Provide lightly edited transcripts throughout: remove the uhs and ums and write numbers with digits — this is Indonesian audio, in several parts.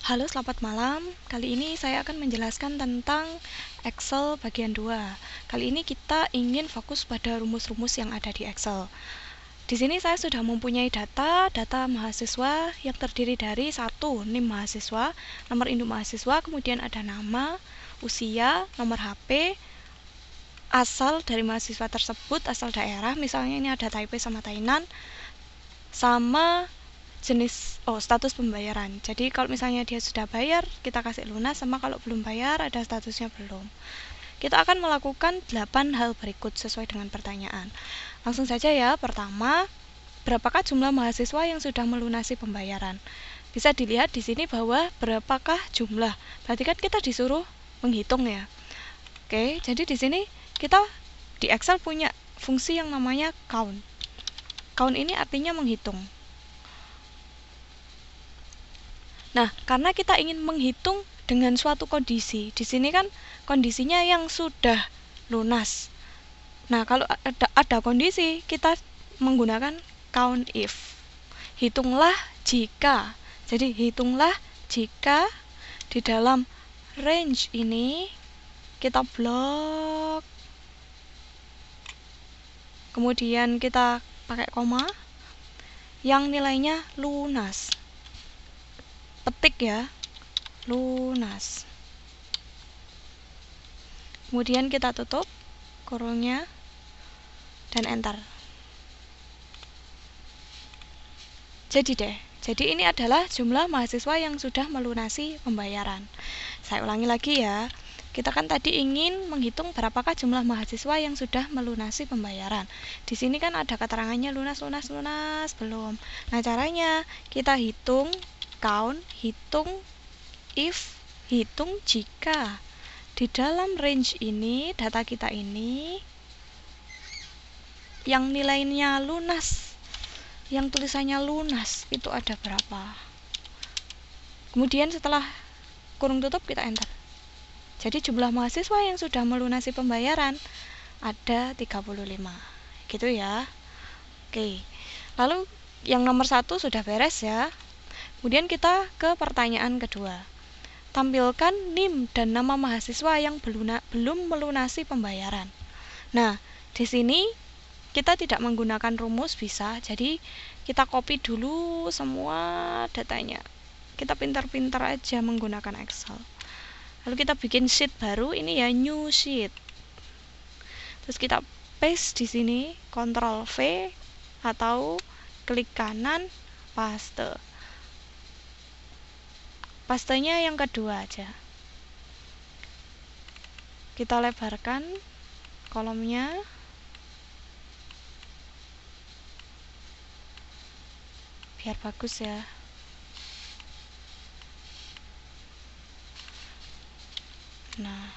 Halo, selamat malam. Kali ini saya akan menjelaskan tentang Excel bagian 2. Kali ini kita ingin fokus pada rumus-rumus yang ada di Excel. Di sini saya sudah mempunyai data mahasiswa yang terdiri dari 1. NIM mahasiswa, nomor induk mahasiswa, kemudian ada nama, usia, nomor HP, asal dari mahasiswa tersebut, asal daerah, misalnya ini ada Taipei sama Tainan, sama jenis status pembayaran. Jadi kalau misalnya dia sudah bayar, kita kasih lunas, sama kalau belum bayar ada statusnya belum. Kita akan melakukan 8 hal berikut sesuai dengan pertanyaan. Langsung saja ya. Pertama, berapakah jumlah mahasiswa yang sudah melunasi pembayaran? Bisa dilihat di sini bahwa berapakah jumlah. Berarti kan kita disuruh menghitung ya. Oke, jadi di sini kita di Excel punya fungsi yang namanya count. Count ini artinya menghitung. Nah, karena kita ingin menghitung dengan suatu kondisi, di sini kan kondisinya yang sudah lunas. Nah, kalau ada kondisi, kita menggunakan count if. Hitunglah jika. Jadi, hitunglah jika di dalam range ini kita blok, kemudian kita pakai koma, yang nilainya lunas. Petik ya, lunas. Kemudian kita tutup kurungnya dan enter. Jadi ini adalah jumlah mahasiswa yang sudah melunasi pembayaran. Saya ulangi lagi ya. Kita kan tadi ingin menghitung berapakah jumlah mahasiswa yang sudah melunasi pembayaran. Di sini kan ada keterangannya lunas belum. Nah, caranya kita hitung count, hitung if, hitung jika di dalam range ini, data kita ini yang nilainya lunas, yang tulisannya lunas itu ada berapa. Kemudian setelah kurung tutup kita enter. Jadi jumlah mahasiswa yang sudah melunasi pembayaran ada 35. Gitu ya. Oke. Lalu yang nomor 1 sudah beres ya. Kemudian kita ke pertanyaan kedua. Tampilkan NIM dan nama mahasiswa yang belum melunasi pembayaran. Nah, di sini kita tidak menggunakan rumus bisa, jadi kita copy dulu semua datanya. Kita pintar-pintar aja menggunakan Excel. Lalu kita bikin sheet baru, ini ya new sheet. Terus kita paste di sini, Ctrl V atau klik kanan paste. Pastenya yang kedua aja. Kita lebarkan kolomnya. Biar bagus ya. Nah,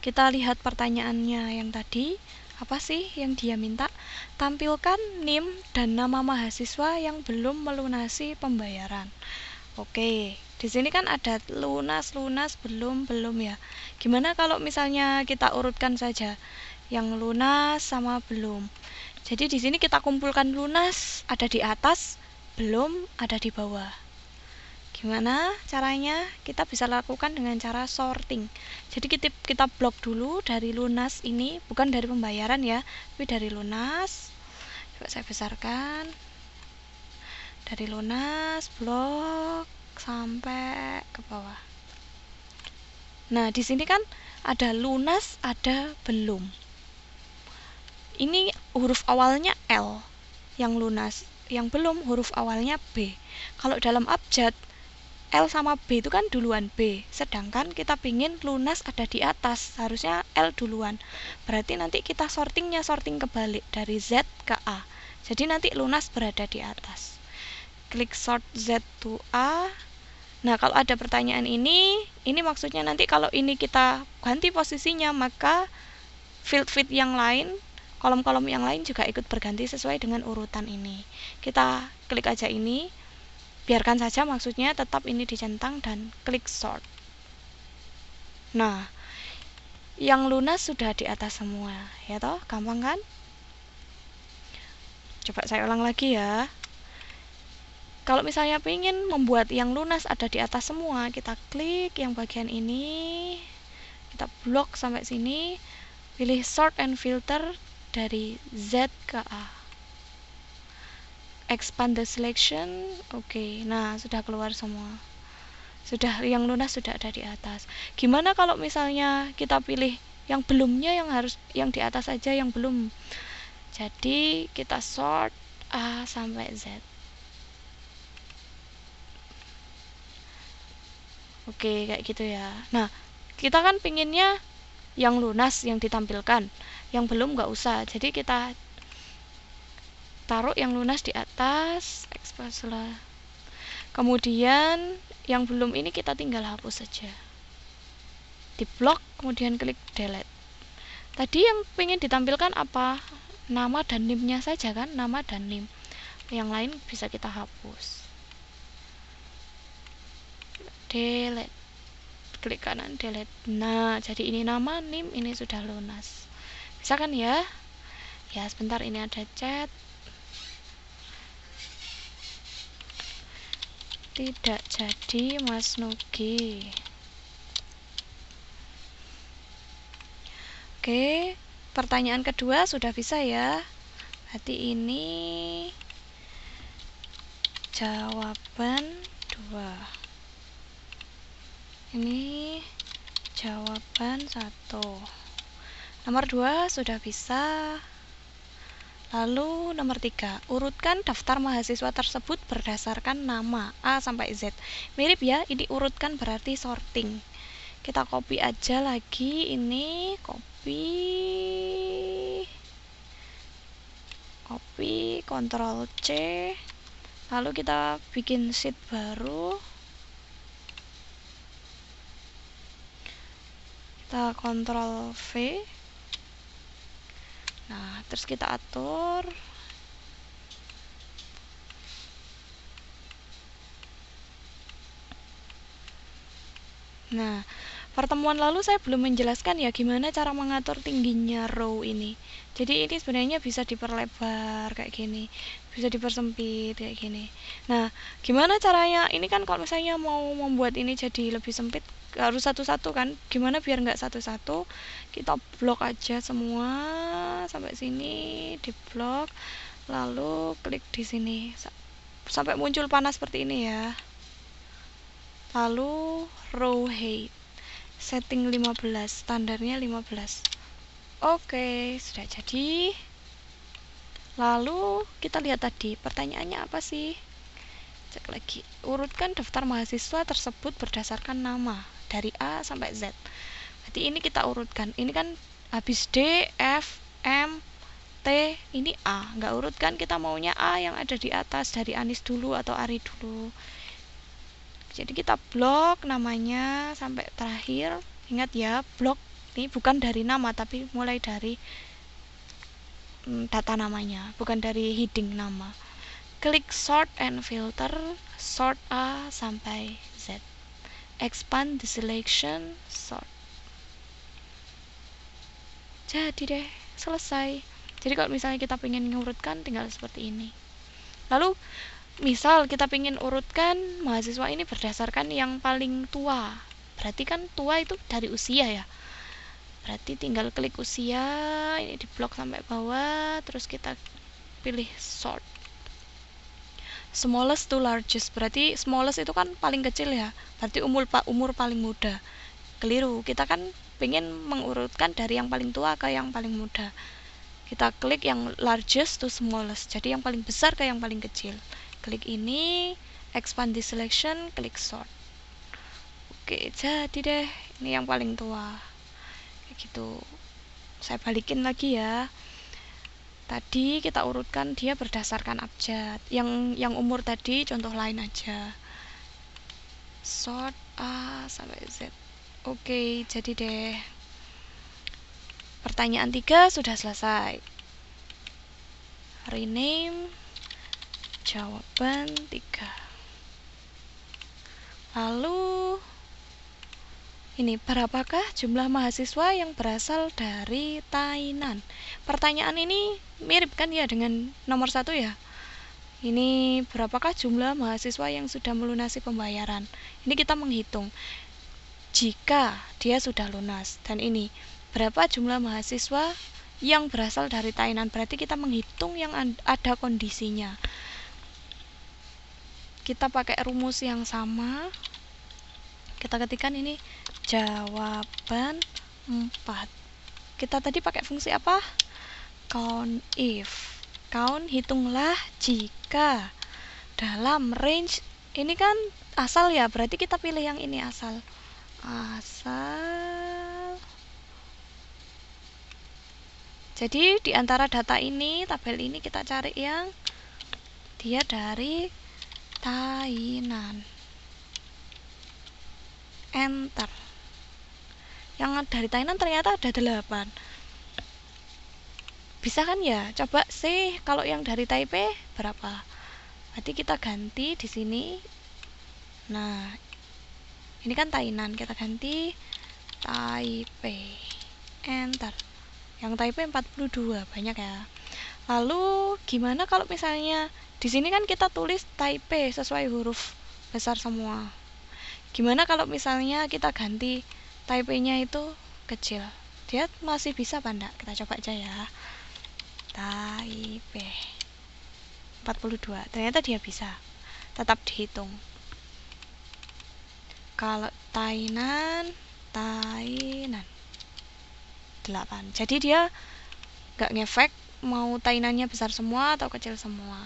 kita lihat pertanyaannya yang tadi. Apa sih yang dia minta? Tampilkan NIM dan nama mahasiswa yang belum melunasi pembayaran. Oke, di sini kan ada lunas, belum ya. Gimana kalau misalnya kita urutkan saja yang lunas sama belum? Jadi di sini kita kumpulkan lunas ada di atas, belum ada di bawah. Gimana caranya? Kita bisa lakukan dengan cara sorting. Jadi kita blok dulu dari lunas ini, bukan dari pembayaran ya, tapi dari lunas. Coba saya besarkan. Dari lunas, blok sampai ke bawah. Nah, di sini kan ada lunas, ada belum. Ini huruf awalnya L yang lunas, yang belum huruf awalnya B. Kalau dalam abjad L sama B itu kan duluan B, sedangkan kita pingin lunas ada di atas, harusnya L duluan. Berarti nanti kita sorting kebalik dari Z ke A. Jadi nanti lunas berada di atas. Klik sort Z to A. Nah, kalau ada pertanyaan ini maksudnya nanti kalau ini kita ganti posisinya, maka field yang lain, kolom-kolom yang lain juga ikut berganti sesuai dengan urutan ini. Kita klik aja ini, biarkan saja maksudnya tetap ini dicentang dan klik sort. Nah, yang lunas sudah di atas semua, ya toh, gampang kan? Coba saya ulang lagi ya. Kalau misalnya pengen membuat yang lunas ada di atas semua, kita klik yang bagian ini, kita blok sampai sini, pilih sort and filter dari Z ke A, expand the selection, oke. Nah, sudah keluar semua, sudah yang lunas sudah ada di atas. Gimana kalau misalnya kita pilih yang belumnya, yang di atas aja yang belum? Jadi kita sort A sampai Z. Oke, kayak gitu ya. Nah, kita kan pinginnya yang lunas yang ditampilkan, yang belum nggak usah. Jadi kita taruh yang lunas di atas, expose lah. Kemudian yang belum ini kita tinggal hapus saja. Di blok, kemudian klik delete. Tadi yang pengen ditampilkan apa? Nama dan NIM-nya saja kan, nama dan NIM. Yang lain bisa kita hapus. Delete. Klik kanan delete. Nah, jadi ini nama, NIM, ini sudah lunas. Bisa kan ya? Ya, sebentar, ini ada chat. Tidak jadi Mas Nugi. Oke, pertanyaan kedua sudah bisa ya. Berarti ini jawaban 2. Ini jawaban 1. Nomor 2 sudah bisa. Lalu nomor 3, urutkan daftar mahasiswa tersebut berdasarkan nama A sampai Z. Mirip ya, ini urutkan berarti sorting. Kita copy aja lagi ini, copy, Ctrl C. Lalu kita bikin sheet baru. Kita Ctrl V. Nah, terus kita atur. Nah, pertemuan lalu saya belum menjelaskan ya gimana cara mengatur tingginya row ini. Jadi ini sebenarnya bisa diperlebar kayak gini, bisa dipersempit kayak gini. Nah, gimana caranya? Ini kan kalau misalnya mau membuat ini jadi lebih sempit, harus satu-satu kan. Gimana biar nggak satu-satu? Kita blok aja semua sampai sini, di blok. Lalu klik di sini sampai muncul panah seperti ini ya. Lalu row height setting 15, standarnya 15. Oke, sudah jadi. Lalu kita lihat tadi pertanyaannya apa sih? Cek lagi. Urutkan daftar mahasiswa tersebut berdasarkan nama dari A sampai Z. Berarti ini kita urutkan. Ini kan habis D, F, M, T, ini A. Nggak urutkan, kita maunya A yang ada di atas, dari Anis dulu atau Ari dulu. Jadi kita blok namanya sampai terakhir. Ingat ya, blok ini bukan dari nama tapi mulai dari data namanya, bukan dari heading nama. Klik sort and filter, sort A sampai Z. Expand the selection, sort. Jadi deh, selesai. Jadi kalau misalnya kita pengen ngurutkan tinggal seperti ini. Lalu misal kita pengen urutkan mahasiswa ini berdasarkan yang paling tua. Berarti kan tua itu dari usia ya. Berarti tinggal klik usia, ini di blok sampai bawah, terus kita pilih sort. Smallest to largest, berarti smallest itu kan paling kecil ya. Berarti umur paling muda. Keliru, kita kan pengen mengurutkan dari yang paling tua ke yang paling muda. Kita klik yang largest to smallest, jadi yang paling besar ke yang paling kecil. Klik ini, expand the selection, klik sort. Oke, jadi deh, ini yang paling tua. Kayak gitu. Saya balikin lagi ya. Tadi kita urutkan dia berdasarkan abjad. Yang umur tadi contoh lain aja. Sort A sampai Z. Oke, jadi deh. Pertanyaan 3 sudah selesai. Rename jawaban 3. Lalu Ini, berapakah jumlah mahasiswa yang berasal dari Tainan? Pertanyaan ini mirip kan ya dengan nomor 1 ya. Ini, berapakah jumlah mahasiswa yang sudah melunasi pembayaran? Ini kita menghitung jika dia sudah lunas. Dan ini, berapa jumlah mahasiswa yang berasal dari Tainan? Berarti kita menghitung yang ada kondisinya. Kita pakai rumus yang sama. Kita ketikkan ini jawaban 4. Kita tadi pakai fungsi apa? Count if. Count, hitunglah jika dalam range. Ini kan asal ya, berarti kita pilih yang ini asal. Jadi di antara data ini, tabel ini kita cari yang dia dari Tainan. Enter. Yang dari Tainan ternyata ada 8. Bisa kan ya? Coba sih kalau yang dari Taipei berapa? Berarti kita ganti di sini. Nah, ini kan Tainan, kita ganti Taipei. Enter. Yang Taipei 42, banyak ya. Lalu gimana kalau misalnya di sini kan kita tulis Taipei sesuai huruf besar semua. Gimana kalau misalnya kita ganti Taipei-nya itu kecil? Dia masih bisa apa enggak? Kita coba aja ya. Taipei 42. Ternyata dia bisa. Tetap dihitung. Kalau Tainan 8. Jadi dia nggak ngefek mau Tainannya besar semua atau kecil semua.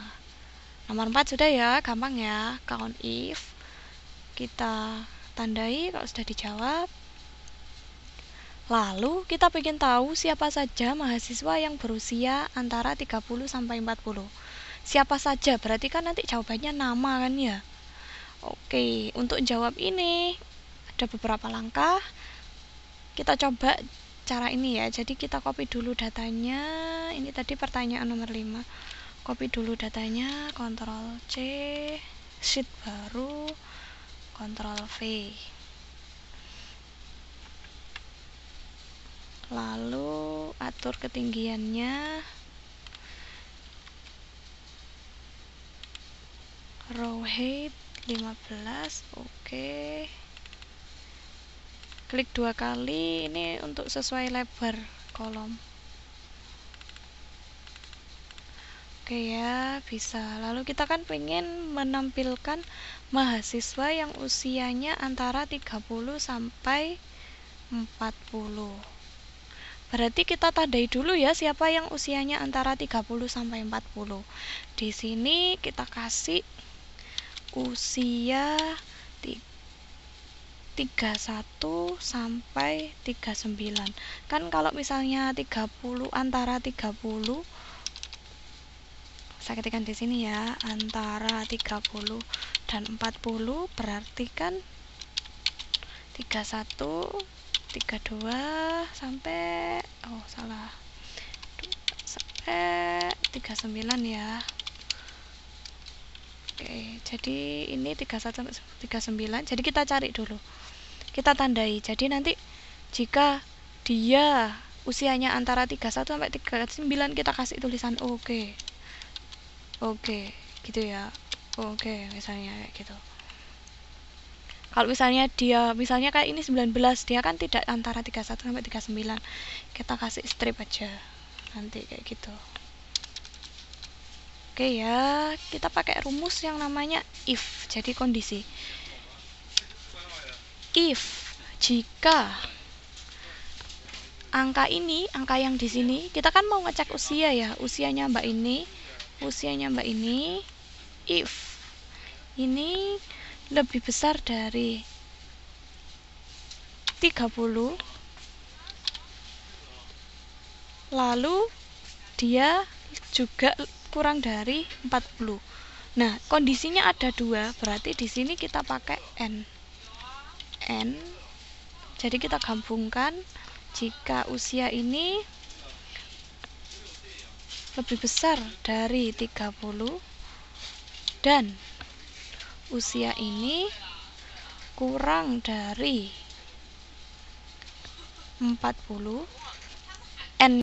Nomor 4 sudah ya, gampang ya. Count if. Kita tandai kalau sudah dijawab. Lalu kita ingin tahu siapa saja mahasiswa yang berusia antara 30 sampai 40. Siapa saja, berarti kan nanti jawabannya nama kan ya. Oke, untuk jawab ini ada beberapa langkah. Kita coba cara ini ya. Jadi kita copy dulu datanya. Ini tadi pertanyaan nomor 5. Copy dulu datanya, Ctrl C, sheet baru, Ctrl V. Lalu atur ketinggiannya, row height 15. Oke. Klik 2 kali ini untuk sesuai lebar kolom. Oke ya, bisa. Lalu kita kan pengen menampilkan mahasiswa yang usianya antara 30 sampai 40. Berarti kita tandai dulu ya siapa yang usianya antara 30 sampai 40. Di sini kita kasih usia 31 sampai 39. Kan kalau misalnya 30 antara 30, saya ketikkan di sini ya, antara 30 dan 40 berarti kan 31, 32 sampai sampai 39 ya. Oke, jadi ini 31 sampai 39. Jadi kita cari dulu. Kita tandai. Jadi nanti jika dia usianya antara 31 sampai 39 kita kasih tulisan oke. Oke, gitu ya. Oke, misalnya kayak gitu. Kalau misalnya dia, misalnya kayak ini 19, dia kan tidak antara 31 sampai 39. Kita kasih strip aja. Nanti kayak gitu. Oke ya, kita pakai rumus yang namanya if. Jadi kondisi. If jika angka ini, angka yang di sini, kita kan mau ngecek usia ya, usianya Mbak ini, if ini lebih besar dari 30, lalu dia juga kurang dari 40. Nah, kondisinya ada 2, berarti di sini kita pakai N. Jadi kita gabungkan jika usia ini lebih besar dari 30 dan usia ini kurang dari 40, N